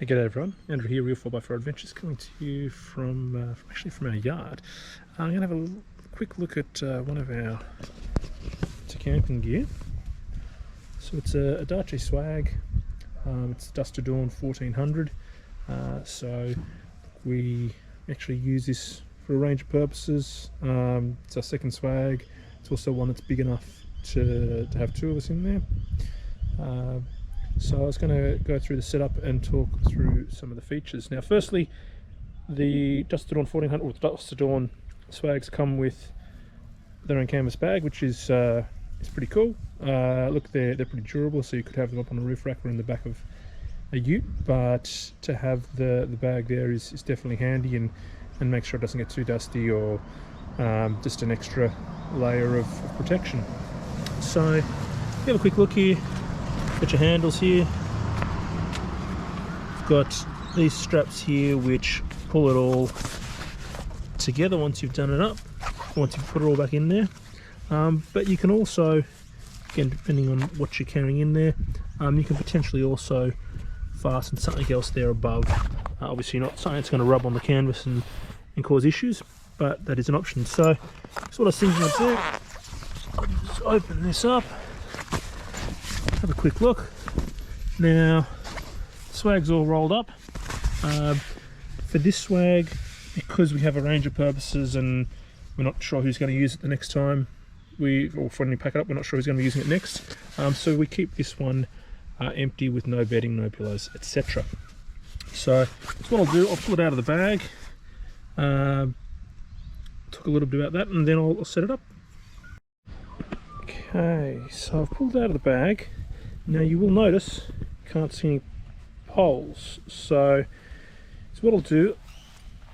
Hey, g'day everyone, Andrew here, Real 4x4 Adventures, coming to you from our yard. I'm going to have a quick look at one of our camping gear. So it's a Darche Swag, it's Dusk to Dawn 1400, so we actually use this for a range of purposes. It's our second swag. It's also one that's big enough to have two of us in there. So I was going to go through the setup and talk through some of the features. Now firstly, the Dusk to Dawn 1400 or Dusk to Dawn swags come with their own canvas bag, which is pretty cool. Look, they're pretty durable, so you could have them up on a roof rack or in the back of a ute, but to have the bag there is definitely handy and make sure it doesn't get too dusty or just an extra layer of protection. So if you have a quick look here, got your handles here. You've got these straps here which pull it all together once you've done it up, once you've put it all back in there. But you can also, again depending on what you're carrying in there, you can potentially also fasten something else there above. Obviously not something that's going to rub on the canvas and cause issues, but that is an option. So that's what I was thinking I'd do. I'll just open this up, have a quick look. Now swag's all rolled up. For this swag, because we have a range of purposes and we're not sure who's going to use it the next time or when we pack it up, we're not sure who's going to be using it next, so we keep this one empty with no bedding, no pillows, etc. So that's what I'll do. I'll pull it out of the bag, talk a little bit about that, and then I'll set it up. Okay, so I've pulled it out of the bag. Now you will notice you can't see any poles, so what I'll do,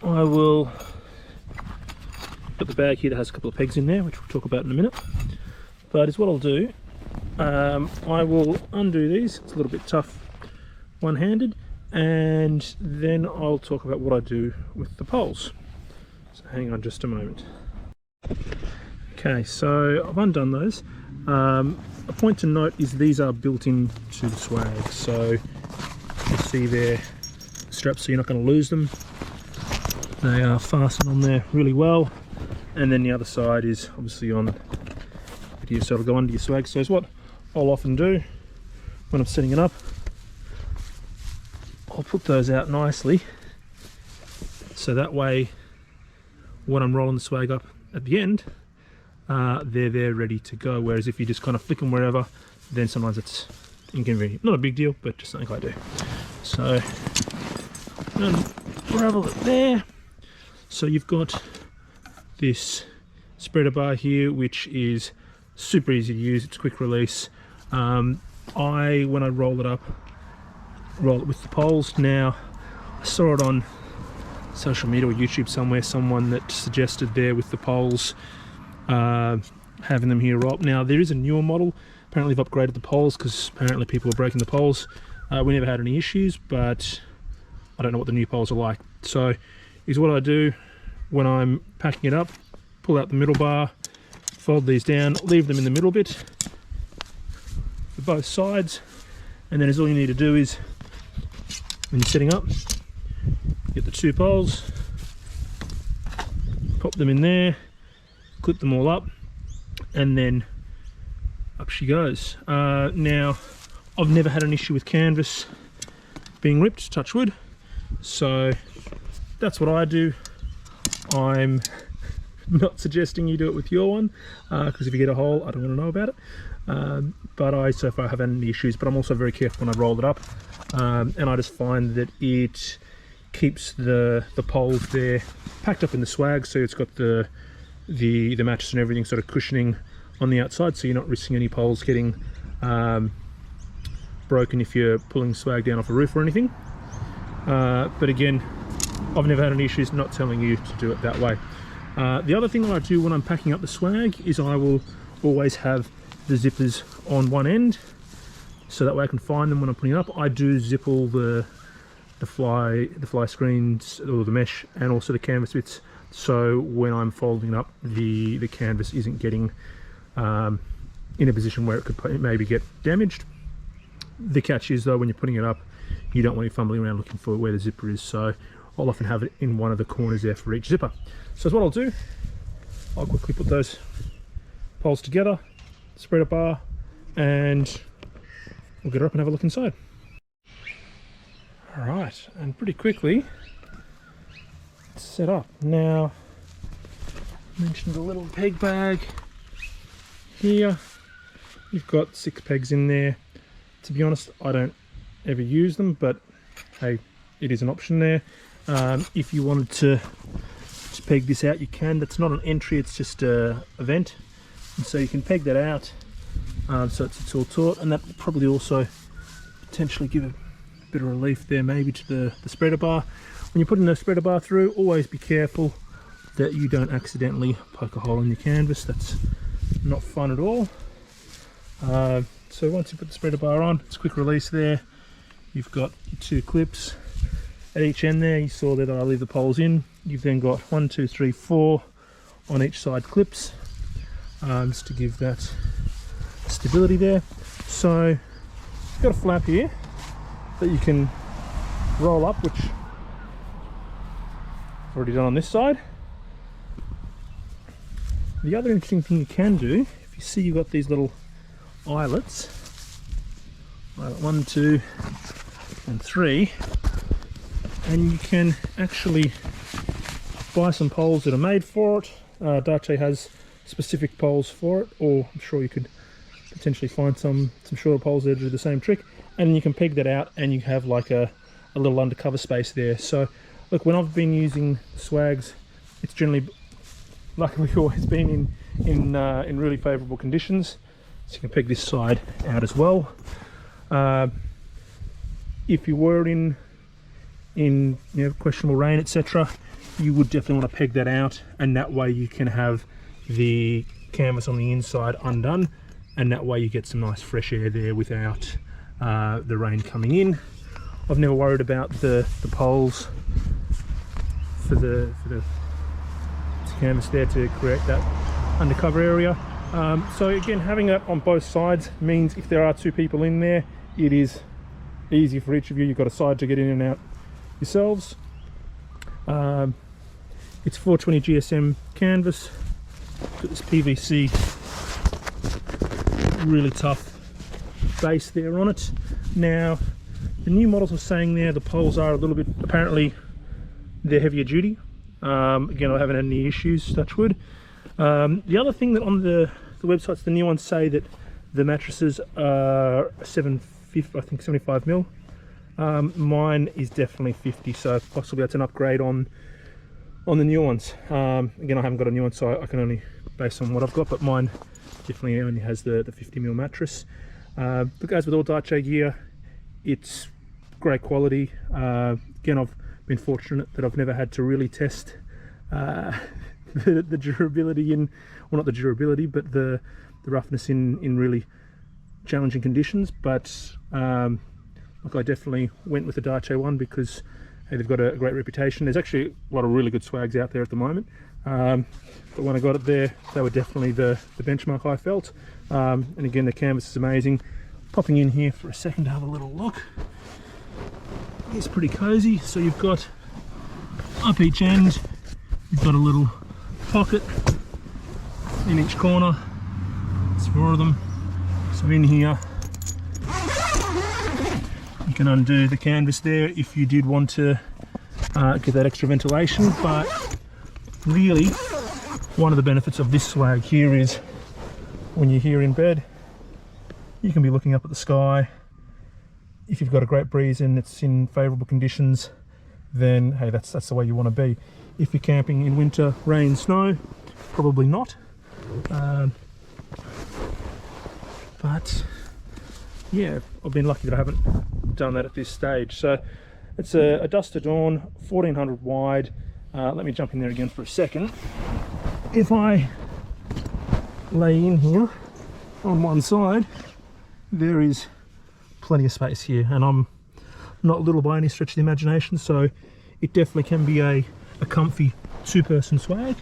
I will put the bag here that has a couple of pegs in there, which we'll talk about in a minute. But is what I'll do, I will undo these. It's a little bit tough one-handed, and then I'll talk about what I do with the poles. So hang on just a moment. Okay, so I've undone those. A point to note is these are built into the swag, so you see their straps, so you're not going to lose them. They are fastened on there really well, and then the other side is obviously on here, so it'll go under your swag. So it's what I'll often do when I'm setting it up. I'll put those out nicely, so that way when I'm rolling the swag up at the end, they're there ready to go. Whereas if you just kind of flick them wherever, then sometimes it's inconvenient. Not a big deal, but just something I do. So unravel it there. So you've got this spreader bar here, which is super easy to use. It's quick release. When I roll it with the poles. Now I saw it on social media or YouTube somewhere, someone that suggested there with the poles, having them here up. Now there is a newer model. Apparently they've upgraded the poles because apparently people were breaking the poles. We never had any issues, but I don't know what the new poles are like. So is what I do when I'm packing it up: pull out the middle bar, fold these down, leave them in the middle bit for both sides, and then all you need to do is, when you're setting up, get the two poles, pop them in there, clip them all up, and then up she goes. Now I've never had an issue with canvas being ripped, touch wood, so that's what I do. I'm not suggesting you do it with your one, because if you get a hole, I don't want to know about it. But I so far haven't had any issues, but I'm also very careful when I roll it up, and I just find that it keeps the poles there packed up in the swag, so it's got the mattress and everything sort of cushioning on the outside, so you're not risking any poles getting broken if you're pulling swag down off a roof or anything. But again, I've never had any issues, not telling you to do it that way. The other thing that I do when I'm packing up the swag is I will always have the zippers on one end, so that way I can find them when I'm putting it up. I do zip all the fly screens or the mesh and also the canvas bits, so when I'm folding up, the canvas isn't getting in a position where it could maybe get damaged. The catch is though, when you're putting it up, you don't want to be fumbling around looking for where the zipper is, so I'll often have it in one of the corners there for each zipper. So what I'll do, I'll quickly put those poles together, spread a bar, and we'll get her up and have a look inside. Alright, and pretty quickly it's set up. Now, I mentioned the little peg bag here. You've got 6 pegs in there. To be honest, I don't ever use them, but hey, it is an option there. If you wanted to peg this out, you can. That's not an entry, it's just a vent, and so you can peg that out, so it's all taut, and that will probably also potentially give a bit of relief there maybe to the spreader bar. When you're putting the spreader bar through, always be careful that you don't accidentally poke a hole in your canvas. That's not fun at all. So once you put the spreader bar on, it's a quick release there. You've got your 2 clips at each end there. You saw that I leave the poles in. You've then got 1, 2, 3, 4 on each side clips, just to give that stability there. So you've got a flap here that you can roll up, which I've already done on this side. The other interesting thing you can do, if you see you've got these little eyelets, eyelet 1, 2 and 3, and you can actually buy some poles that are made for it. Darche has specific poles for it, or I'm sure you could potentially find some shorter poles that do the same trick, and you can peg that out and you have like a little undercover space there. So look, when I've been using swags, it's generally, luckily, always been in really favourable conditions. So you can peg this side out as well. If you were in questionable rain, etc., you would definitely want to peg that out, and that way you can have the canvas on the inside undone, and that way you get some nice fresh air there without the rain coming in. I've never worried about the poles for the canvas there to create that undercover area. So again, having that on both sides means if there are 2 people in there, it is easy for each of you. You've got a side to get in and out yourselves. It's 420 GSM canvas. Got this PVC really tough base there on it. Now the new models are saying there the poles are a little bit, apparently they're heavier duty. Again, I haven't had any issues, touch wood. The other thing that on the websites, the new ones say that the mattresses are 75 mil. Mine is definitely 50, so possibly that's an upgrade on the new ones. Again, I haven't got a new one, so I can only base on what I've got, but mine definitely only has the 50 mil mattress. But as with all Darche gear, it's great quality. Again, I've been fortunate that I've never had to really test the durability in, well, not the durability, but the roughness in really challenging conditions. But look, I definitely went with the Darche one because hey, they've got a great reputation. There's actually a lot of really good swags out there at the moment, but when I got it there, they were definitely the benchmark I felt. And again, the canvas is amazing. Popping in here for a second to have a little look. It's pretty cozy. So you've got up each end, you've got a little pocket in each corner. There's 4 of them. So in here you can undo the canvas there if you did want to get that extra ventilation. But really, one of the benefits of this swag here is when you're here in bed, you can be looking up at the sky. If you've got a great breeze and it's in favourable conditions, then hey, that's the way you want to be. If you're camping in winter, rain, snow, probably not. But yeah, I've been lucky that I haven't done that at this stage. So it's a Dusk to Dawn, 1400 wide. Let me jump in there again for a second. If I lay in here on one side, there is plenty of space here, and I'm not little by any stretch of the imagination, so it definitely can be a comfy 2-person swag,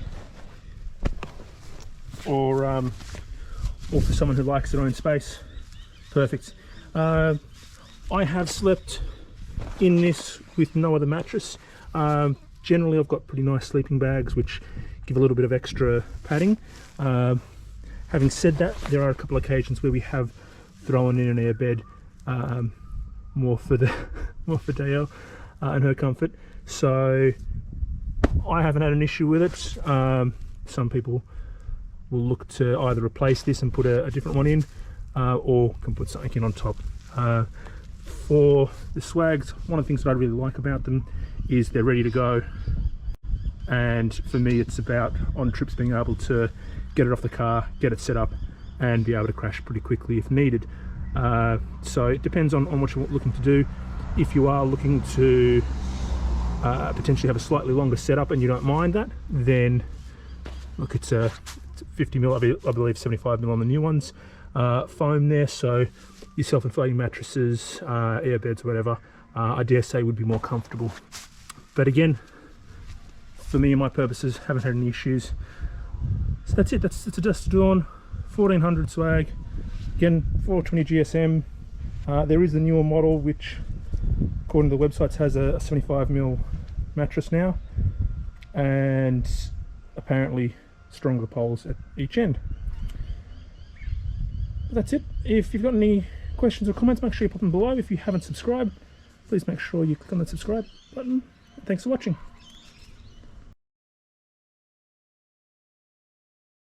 or for someone who likes their own space, perfect. I have slept in this with no other mattress. Generally I've got pretty nice sleeping bags which give a little bit of extra padding. Having said that, there are a couple of occasions where we have thrown in an air bed, more for Dale and her comfort. So I haven't had an issue with it. Some people will look to either replace this and put a different one in, or can put something in on top. For the swags, one of the things that I really like about them is they're ready to go, and for me it's about on trips being able to get it off the car, get it set up and be able to crash pretty quickly if needed. So it depends on what you're looking to do. If you are looking to potentially have a slightly longer setup and you don't mind that, then look, it's a 50mm, I believe 75mm on the new ones, foam there, so your self-inflating mattresses, air beds, whatever, I dare say would be more comfortable. But again, for me and my purposes, haven't had any issues. So that's it. That's a Darche Dusk 1400 swag. Again, 420 GSM. There is the newer model which, according to the websites, has a 75mm mattress now, and apparently stronger poles at each end. But that's it. If you've got any questions or comments, make sure you put them below. If you haven't subscribed, please make sure you click on the subscribe button. Thanks for watching.